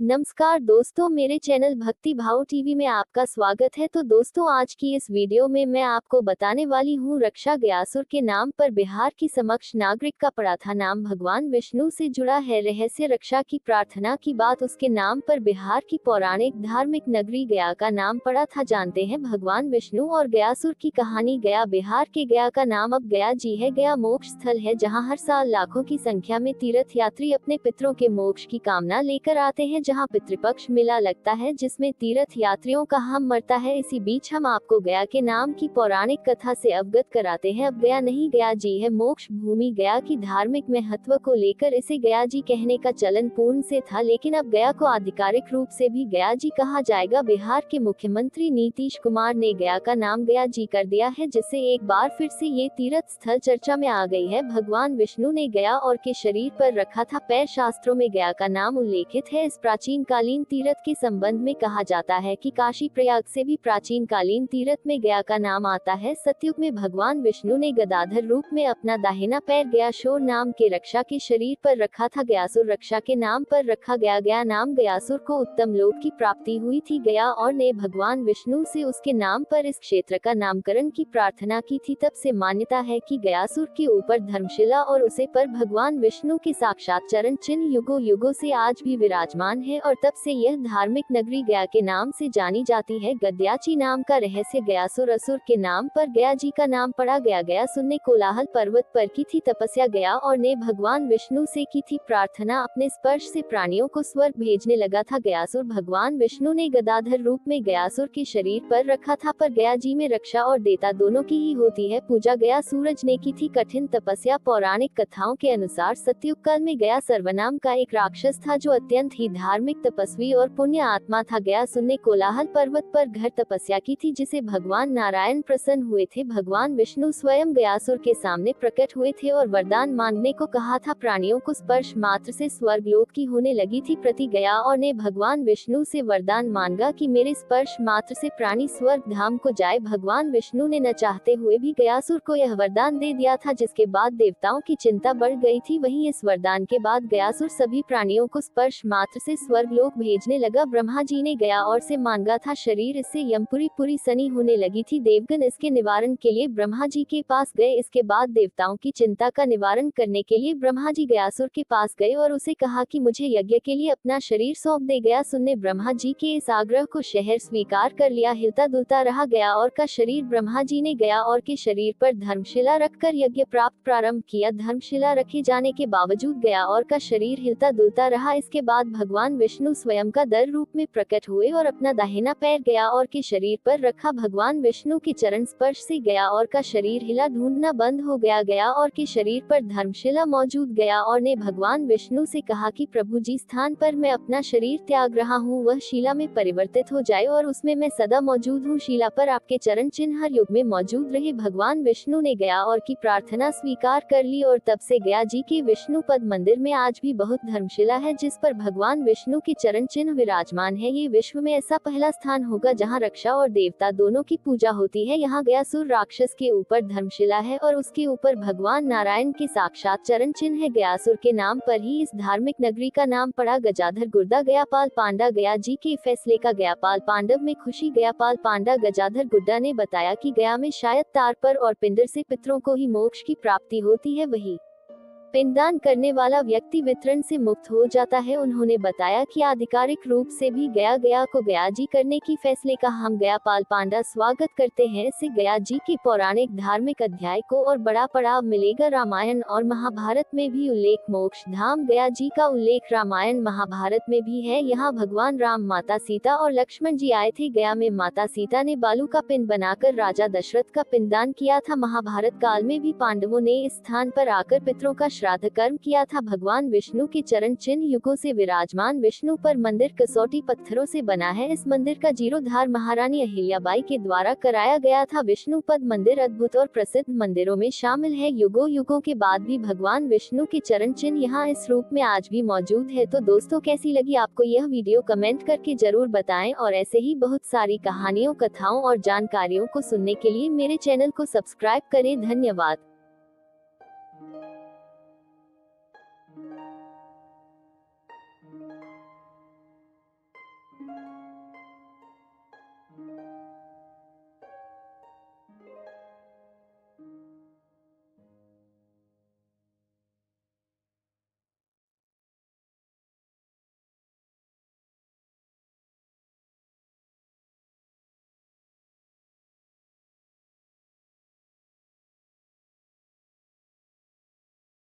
नमस्कार दोस्तों, मेरे चैनल भक्ति भाव टीवी में आपका स्वागत है। तो दोस्तों, आज की इस वीडियो में मैं आपको बताने वाली हूँ रक्षा गयासुर के नाम पर बिहार की समक्ष नागरिक का पड़ा था नाम भगवान विष्णु से जुड़ा है रहस्य। रक्षा की प्रार्थना की बात, उसके नाम पर बिहार की पौराणिक धार्मिक नगरी गया का नाम पड़ा था। जानते हैं भगवान विष्णु और गयासुर की कहानी। गया बिहार के गया का नाम अब गया जी है। गया मोक्ष स्थल है जहाँ हर साल लाखों की संख्या में तीर्थ यात्री अपने पितरों के मोक्ष की कामना लेकर आते हैं। जहां पितृपक्ष मेला लगता है जिसमें तीर्थ यात्रियों का हम मरता है। इसी बीच हम आपको गया के नाम की पौराणिक कथा से अवगत कराते हैं। अब गया नहीं गया जी है मोक्ष भूमि। गया की धार्मिक महत्व को लेकर इसे गया जी कहने का चलन पूर्ण से था, लेकिन अब गया को आधिकारिक रूप से भी गया जी कहा जाएगा। बिहार के मुख्यमंत्री नीतीश कुमार ने गया का नाम गया जी कर दिया है, जिससे एक बार फिर से ये तीर्थ स्थल चर्चा में आ गई है। भगवान विष्णु ने गया और के शरीर पर रखा था पैर। शास्त्रों में गया का नाम उल्लेखित है। इस प्राचीन कालीन तीर्थ के संबंध में कहा जाता है कि काशी प्रयाग से भी प्राचीन कालीन तीर्थ में गया का नाम आता है। सतयुग में भगवान विष्णु ने गदाधर रूप में अपना दाहिना पैर गयासुर नाम के रक्षा के शरीर पर रखा था। गयासुर रक्षा के नाम पर रखा गया। गया नाम गयासुर को उत्तम लोक की प्राप्ति हुई थी। गया और ने भगवान विष्णु से उसके नाम पर इस क्षेत्र का नामकरण की प्रार्थना की थी। तब से मान्यता है कि गयासुर के ऊपर धर्मशिला और उसे पर भगवान विष्णु के साक्षात चरण चिन्ह युगों युगों से आज भी विराजमान है और तब से यह धार्मिक नगरी गया के नाम से जानी जाती है। गद्याची नाम का रहस्य, गयासुर असुर के नाम पर गया जी का नाम पड़ा। गयासुर ने कोलाहल पर्वत पर की थी तपस्या। गया और ने भगवान विष्णु से की थी प्रार्थना। अपने स्पर्श से प्राणियों को स्वर्ग भेजने लगा था गयासुर। भगवान विष्णु ने गदाधर रूप में गयासुर के शरीर पर रखा था, पर गया जी में रक्षा और देता दोनों की ही होती है पूजा। गया सूरज ने की थी कठिन तपस्या। पौराणिक कथाओं के अनुसार सतयुग काल में गया सर्वनाम का एक राक्षस था जो अत्यंत ही धार्मिक, तपस्वी और पुण्य आत्मा था। गयासुर ने कोलाहल पर्वत पर घर तपस्या की थी जिसे भगवान नारायण प्रसन्न हुए थे। भगवान विष्णु स्वयं गयासुर के सामने प्रकट हुए थे और वरदान मांगने को कहा था। प्राणियों को स्पर्श मात्र से स्वर्ग लोक की होने लगी थी प्रति। गया और ने भगवान विष्णु से वरदान मांगा कि मेरे स्पर्श मात्र से प्राणी स्वर्ग धाम को जाए। भगवान विष्णु ने न चाहते हुए भी गयासुर को यह वरदान दे दिया था, जिसके बाद देवताओं की चिंता बढ़ गई थी। वहीं इस वरदान के बाद गयासुर सभी प्राणियों को स्पर्श मात्र से स्वर्ग लोक भेजने लगा। ब्रह्मा जी ने गया और से मांगा था शरीर, इससे यमपुरी पूरी सनी होने लगी थी। देवगण इसके निवारण के लिए ब्रह्मा जी के पास गए। इसके बाद देवताओं की चिंता का निवारण करने के लिए ब्रह्मा जी गयासुर के पास गए और उसे कहा कि मुझे यज्ञ के लिए अपना शरीर सौंप दे। गयासुर ने ब्रह्मा जी के इस आग्रह को शहर स्वीकार कर लिया। हिलता डुलता रहा गया और का शरीर। ब्रह्मा जी ने गया और के शरीर पर धर्मशिला रखकर यज्ञ प्राप्त प्रारंभ किया। धर्मशिला रखे जाने के बावजूद गया और का शरीर हिलता डुलता रहा। इसके बाद भगवान विष्णु स्वयं का दर रूप में प्रकट हुए और अपना दाहिना पैर गया और के शरीर पर रखा। भगवान विष्णु के चरण स्पर्श से गया और का शरीर हिला, ढूंढना बंद हो गया। गया और के शरीर पर धर्मशिला मौजूद। गया और ने भगवान विष्णु से कहा कि प्रभु जी स्थान पर मैं अपना शरीर त्याग रहा हूँ वह शिला में परिवर्तित हो जाए और उसमें मैं सदा मौजूद हूँ। शिला पर आपके चरण चिन्ह हर युग में मौजूद रहे। भगवान विष्णु ने गया और की प्रार्थना स्वीकार कर ली और तब से गया जी के विष्णु पद मंदिर में आज भी बहुत धर्मशिला है जिस पर भगवान विष्णु के चरण चिन्ह विराजमान है। ये विश्व में ऐसा पहला स्थान होगा जहां रक्षा और देवता दोनों की पूजा होती है। यहाँ गयासुर राक्षस के ऊपर धर्मशिला है और उसके ऊपर भगवान नारायण के साक्षात चरण चिन्ह है। गयासुर के नाम पर ही इस धार्मिक नगरी का नाम पड़ा। गजाधर गुर्दा गयापाल पांडा। गया जी के फैसले का गयापाल पांडव में खुशी। गयापाल पांडा गजाधर गुड्डा ने बताया कि गया में शायद तार पर और पिंडर से पितरों को ही मोक्ष की प्राप्ति होती है, वही पिंडदान करने वाला व्यक्ति वितरण से मुक्त हो जाता है। उन्होंने बताया कि आधिकारिक रूप से भी गया को गया जी करने की फैसले का हम गयापाल पांडा स्वागत करते हैं। इससे गया जी के पौराणिक धार्मिक अध्याय को और बड़ा पड़ाव मिलेगा। रामायण और महाभारत में भी उल्लेख मोक्ष धाम गया जी का उल्लेख रामायण महाभारत में भी है। यहाँ भगवान राम, माता सीता और लक्ष्मण जी आए थे। गया में माता सीता ने बालू का पिंड बनाकर राजा दशरथ का पिंडदान किया था। महाभारत काल में भी पांडवों ने इस स्थान पर आकर पितरों का श्राद्ध कर्म किया था। भगवान विष्णु के चरण चिन्ह युगों से विराजमान। विष्णु पर मंदिर कसौटी पत्थरों से बना है। इस मंदिर का जीर्णोद्धार महारानी अहिल्याबाई के द्वारा कराया गया था। विष्णु पद मंदिर अद्भुत और प्रसिद्ध मंदिरों में शामिल है। युगों युगों के बाद भी भगवान विष्णु के चरण चिन्ह यहाँ इस रूप में आज भी मौजूद है। तो दोस्तों, कैसी लगी आपको यह वीडियो कमेंट करके जरूर बताएं और ऐसे ही बहुत सारी कहानियों, कथाओं और जानकारियों को सुनने के लिए मेरे चैनल को सब्सक्राइब करें। धन्यवाद।